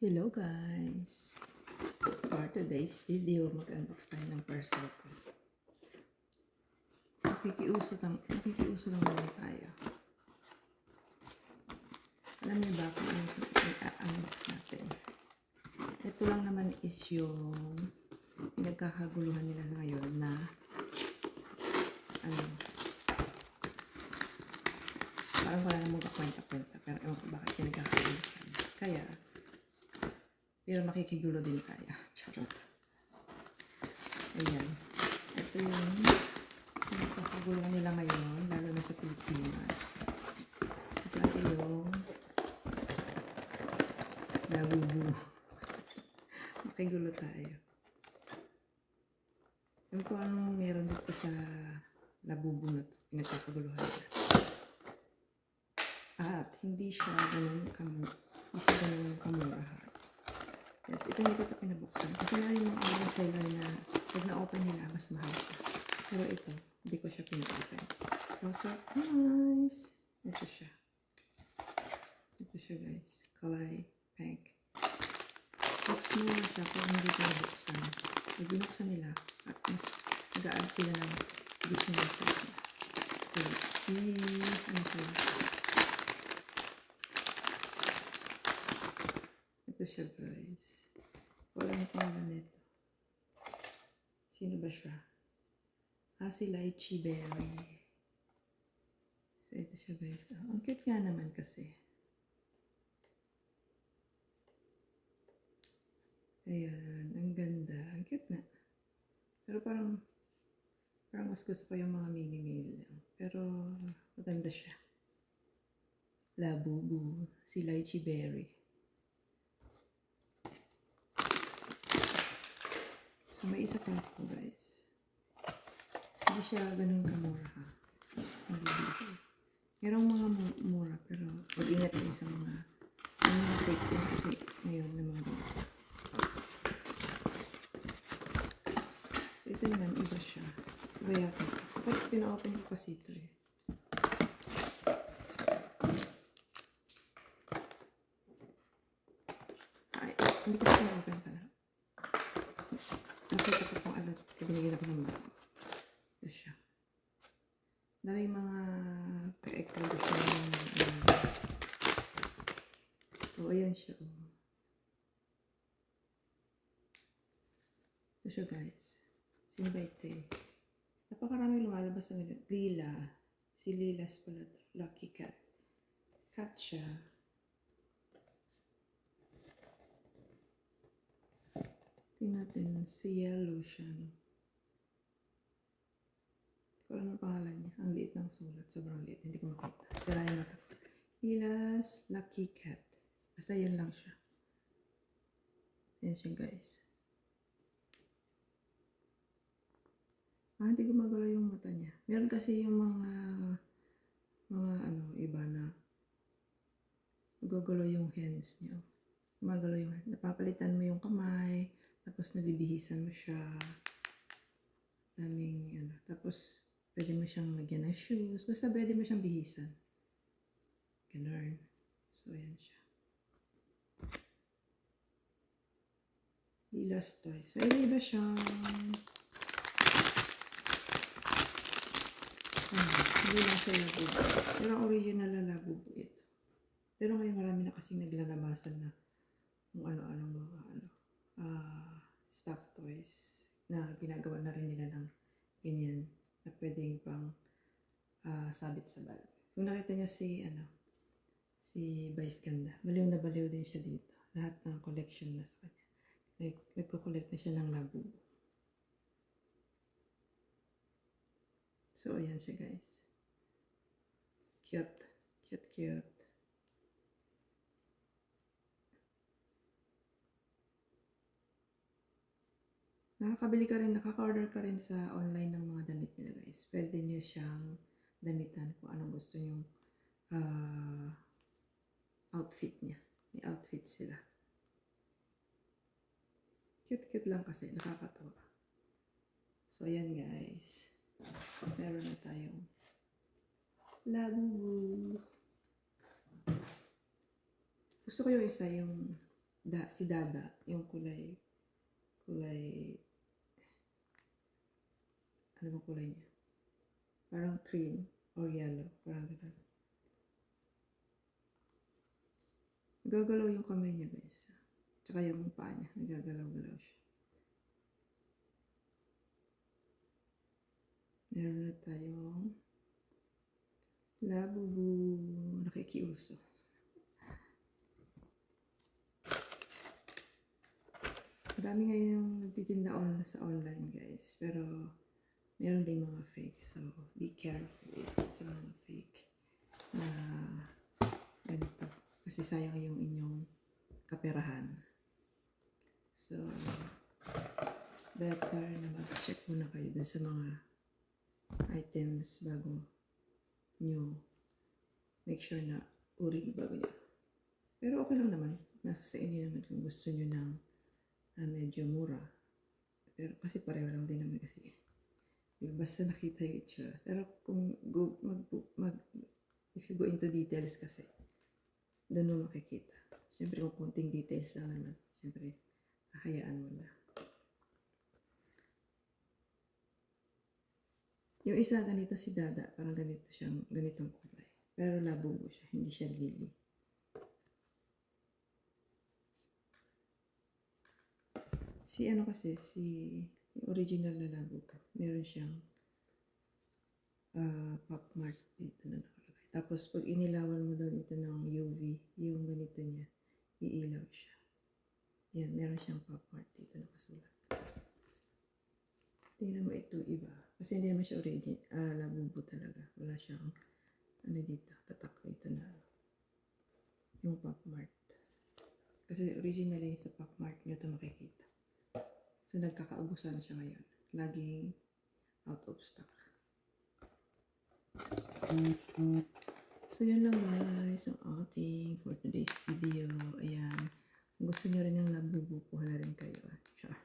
Hello guys! For today's video, mag-unbox tayo ng parcel ko. Makikiuso lang naman tayo. Alam niyo ba kung ano i-unbox natin? Ito lang naman is yung pinagkakaguluhan nila ngayon na parang wala namang kakwenta-kwenta, pero ewan ko bakit pinagkakaguluhan. Kaya pero makikigulo din tayo. Charot. Ayan. Ito yung pinagkakaguluhan nila ngayon, lalo na sa Pilipinas. Ito yung Labubu. Makigulo tayo. Alam ko anong meron dito sa Labubu na ito. Pinagkakaguluhan nila. At hindi siya ganun kamurahan. Yes, ito hindi ko ito pinabuksan. Kasi na yung mga online seller na pag na-open nila, mas mahal siya. Pero ito, hindi ko siya pina-open. So, surprise! Ito siya. Ito siya guys. Kulay pink. Mas mura siya pag hindi ko nabuksan. Pag binuksan nila, at mas nag-a-add sila ng additional price. So, let's see. Ano siya? Ito siya guys. Walang pangalan nito. Sino ba siya? Si Lychee Berry. So ito siya guys. Ang cute nga naman kasi. Ayan. Ang ganda. Ang cute na. Pero parang mas gusto ko yung mga mini-meal. Pero maganda siya. Labubu. Si Lychee Berry. So, may isa pa ako, guys. Hindi siya ganun kamura, ha? Merong mga mura, pero mag-ingat kayo sa mga fake din kasi ngayon na mga ganito. So, ito naman, iba siya. Iba yata. Kapag pina-open ko kasi ito, eh. Ay, hindi ko pina-open pala. Nakita ko pong alat. Binigyan ako ng bago. Ito siya. Daming mga ka-eklo siya. So, ayan siya. Ito siya guys. Sino ba ito eh? Napakarami lumalabas ng Lila. Si Lilas pala ito. Lucky Cat. Cat siya. Tingnan natin. Si Yellow siya. Kung ano pangalan niya. Ang liit ng sulat. Sobrang liit. Hindi ko makita. Sirayan na ito. Lilas Lucky Cat. Basta yan lang siya. Yan siya guys. Hindi gumagalaw yung mata niya. Meron kasi yung mga iba na gumagalaw yung hands niya. Gumagalaw yung hands. Napapalitan mo yung kamay. Tapos nabibihisan mo siya. Daming Tapos pwede mo siyang lagyan ng shoes. Basta pwede mo siyang bihisan. Ganun. So, ayan siya. Lilas toys. So, iba siya. Hindi lang siya Labubu. Pero ang original na Labubu ito. Pero ngayon marami na kasing naglalabasan na kung ano-anong mga stuffed toys na ginagawa na rin nila ng ganyan na pwedeng pang sabit sa bag. Kung nakita nyo si Vice Ganda, baliw na baliw din siya dito. Lahat ng collection na sa kanya. Nagko-collect na siya ng Labubu. So, ayan siya guys. Cute. Cute, cute. Nakaka-order ka rin sa online ng mga damit nila guys. Pwede nyo siyang damitan kung anong gusto nyong outfit niya. May outfit sila. Cute-cute lang kasi. Nakakatawa. So, ayan guys. Meron na tayong Labubu. Gusto ko yung isa, yung si Dada, yung kulay, ano bang kulay niya? Parang cream or yellow, parang gano'n. Gagalaw yung kamay niya, guys. Tsaka yung paa niya, nagagalaw-galaw siya. Meron na tayong Labubu, nakikiuso. Dami ngayon nagtitinda sa online, guys. Pero meron ding mga fake. So, be careful sa mga fake na ganito. Kasi sayang yung inyong kaperahan. So, better na mag-check muna kayo dun sa mga items bago nyo make sure na uri bago niya. Pero okay lang naman. Nasa sa inyo naman kung gusto nyo ng medyo mura. Pero kasi pareho lang din naman kasi. Basta nakita yung itsura. Pero kung if you go into details kasi, doon mo makikita. Siyempre kung kunting details lang naman, siyempre, hayaan mo na. Yung isa ganito si Dada, parang ganito siyang, ganitong kulay. Pero labubo siya, hindi siya lily. Si ano kasi, yung original na labubo, meron siyang pop mark dito na nakalagay. Tapos pag inilawan mo daw dito ng UV, yung ganito niya, iilaw siya. Yan, meron siyang pop mark dito nakasulat. Tingnan mo ito iba. Kasi hindi naman siya labubo talaga. Wala siyang, ano dito, tatak dito na, yung pop mark. Kasi originally sa pop mark nyo ito makikita. So nagkakaubusan siya ngayon. Laging out of stock. So yun lang guys, ang outing for today's video. Ayan. Kung gusto nyo rin yung labubo, kuha na rin kayo. Sure.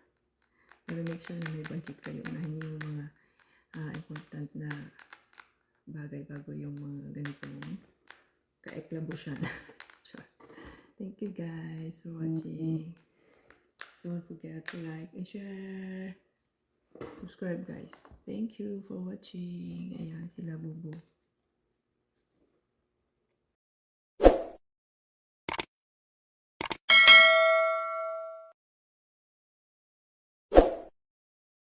Pero make sure na may budget kayo. Unahin nyo yung mga important na bagay bago yung mga ganitong kaeklabusyan. Sure. Thank you guys for watching. Don't forget to like and share. Subscribe guys. Thank you for watching. Ayan, si Labubo.